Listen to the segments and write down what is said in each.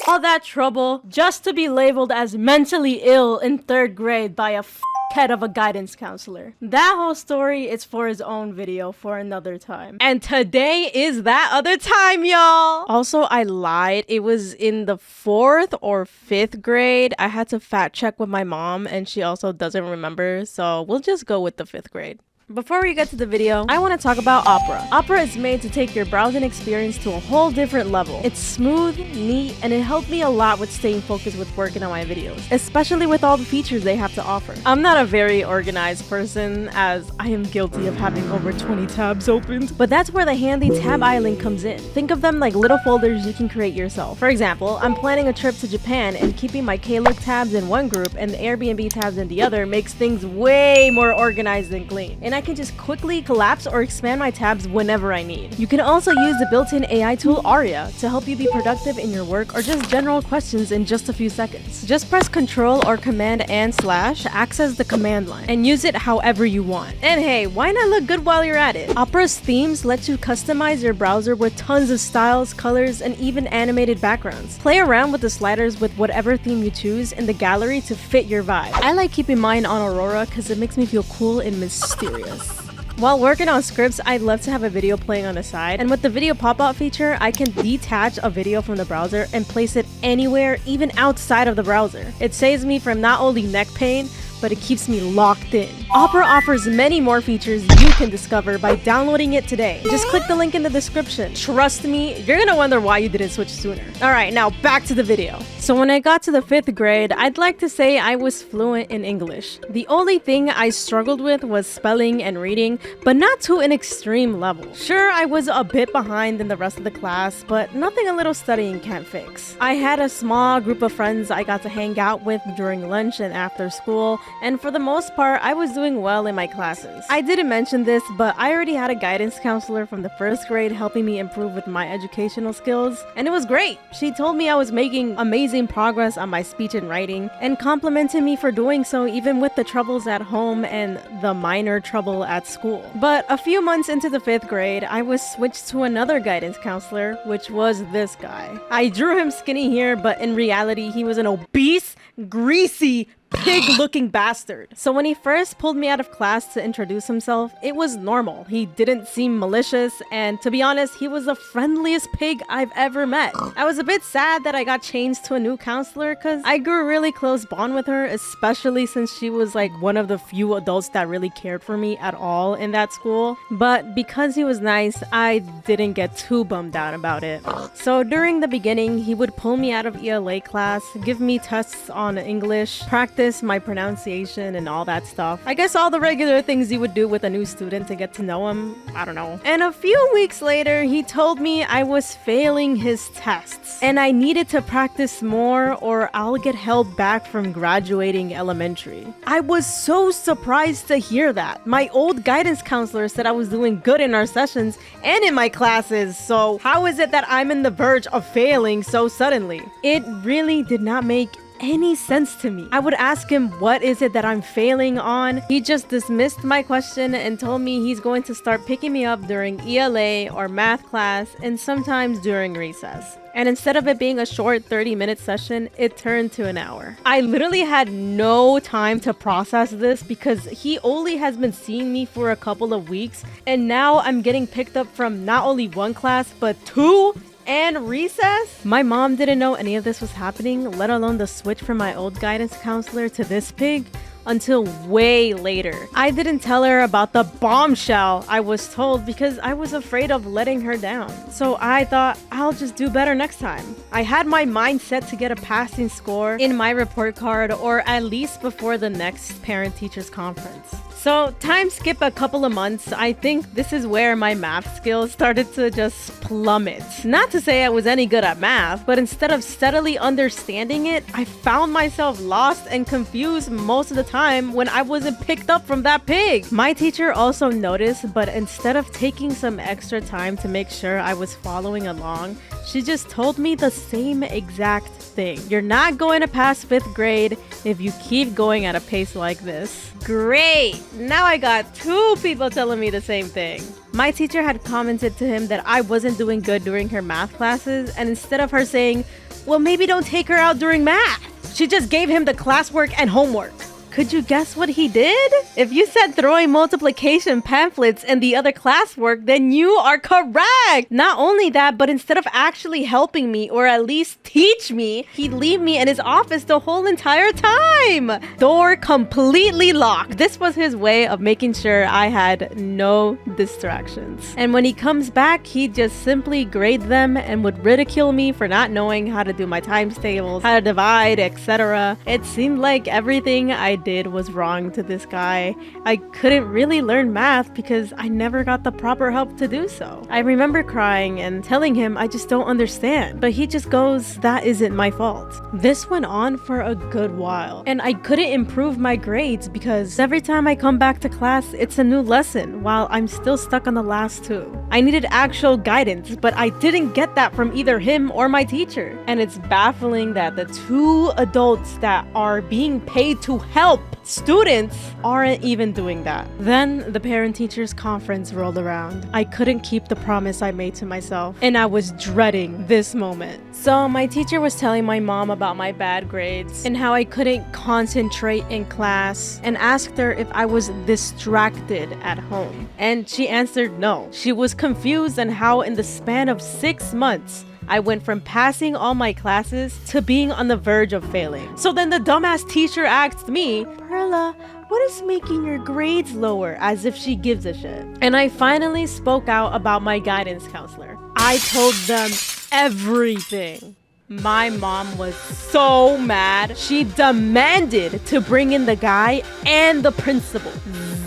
All that trouble just to be labeled as mentally ill in 3rd grade by a head of a guidance counselor. That whole story is for his own video for another time. And today is that other time, y'all! Also, I lied. It was in the 4th or 5th grade. I had to fact check with my mom and she also doesn't remember, so we'll just go with the 5th grade. Before we get to the video, I want to talk about Opera. Opera is made to take your browsing experience to a whole different level. It's smooth, neat, and it helped me a lot with staying focused with working on my videos, especially with all the features they have to offer. I'm not a very organized person, as I am guilty of having over 20 tabs opened, but that's where the handy tab island comes in. Think of them like little folders you can create yourself. For example, I'm planning a trip to Japan, and keeping my Klook tabs in one group and the Airbnb tabs in the other makes things way more organized and clean. And I can just quickly collapse or expand my tabs whenever I need. You can also use the built-in AI tool Aria to help you be productive in your work or just general questions in just a few seconds. Just press Ctrl or Command and / to access the command line and use it however you want. And hey, why not look good while you're at it? Opera's themes let you customize your browser with tons of styles, colors, and even animated backgrounds. Play around with the sliders with whatever theme you choose in the gallery to fit your vibe. I like keeping mine on Aurora because it makes me feel cool and mysterious. While working on scripts, I'd love to have a video playing on the side, and with the video pop-out feature, I can detach a video from the browser and place it anywhere, even outside of the browser. It saves me from not only neck pain, but it keeps me locked in. Opera offers many more features you can discover by downloading it today. Just click the link in the description. Trust me, you're gonna wonder why you didn't switch sooner. Alright, now back to the video. So when I got to the 5th grade, I'd like to say I was fluent in English. The only thing I struggled with was spelling and reading, but not to an extreme level. Sure, I was a bit behind in the rest of the class, but nothing a little studying can't fix. I had a small group of friends I got to hang out with during lunch and after school, and for the most part, I was doing well in my classes. I didn't mention this, but I already had a guidance counselor from the 1st grade helping me improve with my educational skills, and it was great. She told me I was making amazing progress on my speech and writing, and complimented me for doing so even with the troubles at home and the minor trouble at school. But a few months into the 5th grade, I was switched to another guidance counselor, which was this guy. I drew him skinny here, but in reality, he was an obese, greasy, pig-looking bastard. So when he first pulled me out of class to introduce himself, it was normal. He didn't seem malicious, and to be honest, he was the friendliest pig I've ever met. I was a bit sad that I got changed to a new counselor because I grew a really close bond with her, especially since she was like one of the few adults that really cared for me at all in that school. But because he was nice, I didn't get too bummed out about it. So during the beginning, he would pull me out of ELA class, give me tests on English, practice my pronunciation and all that stuff. I guess all the regular things you would do with a new student to get to know him. I don't know. And a few weeks later, he told me I was failing his tests and I needed to practice more or I'll get held back from graduating elementary. I was so surprised to hear that. My old guidance counselor said I was doing good in our sessions and in my classes, so how is it that I'm in the verge of failing so suddenly? It really did not make any sense to me. I would ask him, what is it that I'm failing on? He just dismissed my question and told me he's going to start picking me up during ELA or math class and sometimes during recess. And instead of it being a short 30-minute session, it turned to an hour. I literally had no time to process this because he only has been seeing me for a couple of weeks, and now I'm getting picked up from not only one class, but 2 and recess? My mom didn't know any of this was happening, let alone the switch from my old guidance counselor to this pig, until way later. I didn't tell her about the bombshell I was told because I was afraid of letting her down. So I thought I'll just do better next time. I had my mind set to get a passing score in my report card or at least before the next parent-teachers conference. So time skip a couple of months, I think this is where my math skills started to just plummet. Not to say I was any good at math, but instead of steadily understanding it, I found myself lost and confused most of the time when I wasn't picked up from that pig. My teacher also noticed, but instead of taking some extra time to make sure I was following along, she just told me the same exact thing. You're not going to pass 5th grade if you keep going at a pace like this. Great! Now I got two people telling me the same thing. My teacher had commented to him that I wasn't doing good during her math classes, and instead of her saying, well, maybe don't take her out during math, she just gave him the classwork and homework. Could you guess what he did? If you said throwing multiplication pamphlets in the other classwork, then you are correct. Not only that, but instead of actually helping me or at least teach me, he'd leave me in his office the whole entire time. Door completely locked. This was his way of making sure I had no distractions. And when he comes back, he'd just simply grade them and would ridicule me for not knowing how to do my times tables, how to divide, etc. It seemed like everything I did was wrong to this guy. I couldn't really learn math because I never got the proper help to do so. I remember crying and telling him I just don't understand, but he just goes, that isn't my fault. This went on for a good while, and I couldn't improve my grades because every time I come back to class, it's a new lesson while I'm still stuck on the last two. I needed actual guidance, but I didn't get that from either him or my teacher. And it's baffling that the two adults that are being paid to help students aren't even doing that. Then the parent-teachers conference rolled around. I couldn't keep the promise I made to myself, and I was dreading this moment. So my teacher was telling my mom about my bad grades and how I couldn't concentrate in class, and asked her if I was distracted at home. And she answered no. She was confused on how in the span of 6 months, I went from passing all my classes to being on the verge of failing. So then the dumbass teacher asked me, Perla, what is making your grades lower? As if she gives a shit. And I finally spoke out about my guidance counselor. I told them everything. My mom was so mad. She demanded to bring in the guy and the principal.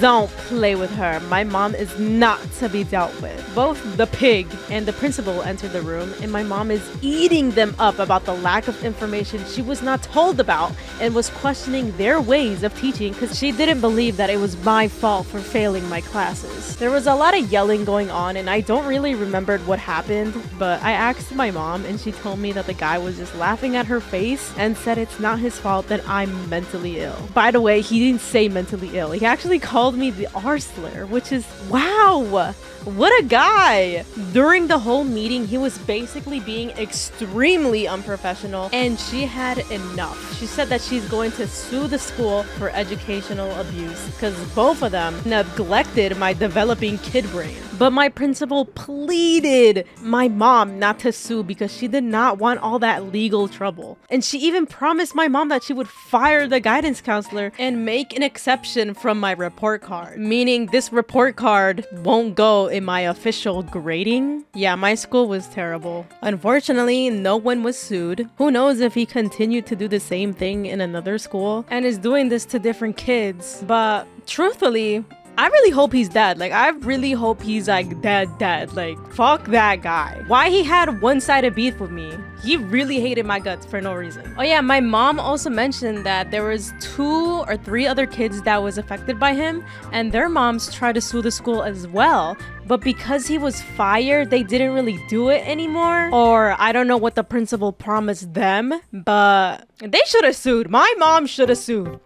Don't play with her. My mom is not to be dealt with. Both the pig and the principal entered the room, and my mom is eating them up about the lack of information she was not told about and was questioning their ways of teaching because she didn't believe that it was my fault for failing my classes. There was a lot of yelling going on, and I don't really remember what happened, but I asked my mom, and she told me that the guy was just laughing at her face and said it's not his fault that I'm mentally ill. By the way, he didn't say mentally ill. He actually called me the R slur, which is wow. What a guy! During the whole meeting, he was basically being extremely unprofessional, and she had enough. She said that she's going to sue the school for educational abuse because both of them neglected my developing kid brain. But my principal pleaded my mom not to sue because she did not want all that legal trouble. And she even promised my mom that she would fire the guidance counselor and make an exception from my report card. Meaning this report card won't go in my official grading. Yeah, my school was terrible. Unfortunately, no one was sued. Who knows if he continued to do the same thing in another school and is doing this to different kids. But truthfully, I really hope he's dead. Like, I really hope he's like dead. Like, fuck that guy. Why he had one-sided beef with me? He really hated my guts for no reason. Oh yeah, my mom also mentioned that there was 2 or 3 other kids that was affected by him, and their moms tried to sue the school as well. But because he was fired, they didn't really do it anymore. Or I don't know what the principal promised them, but they should have sued. My mom should have sued.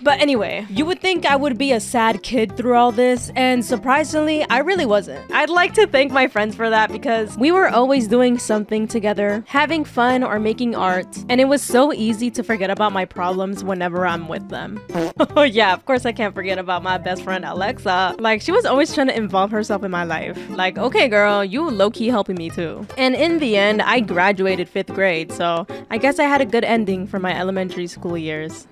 But anyway, you would think I would be a sad kid through all this, and surprisingly, I really wasn't. I'd like to thank my friends for that because we were always doing something together, having fun or making art, and it was so easy to forget about my problems whenever I'm with them. Oh yeah, of course I can't forget about my best friend Alexa. Like, she was always trying to involve herself in my life. Like, okay girl, you low-key helping me too. And in the end, I graduated 5th grade, so I guess I had a good ending for my elementary school years.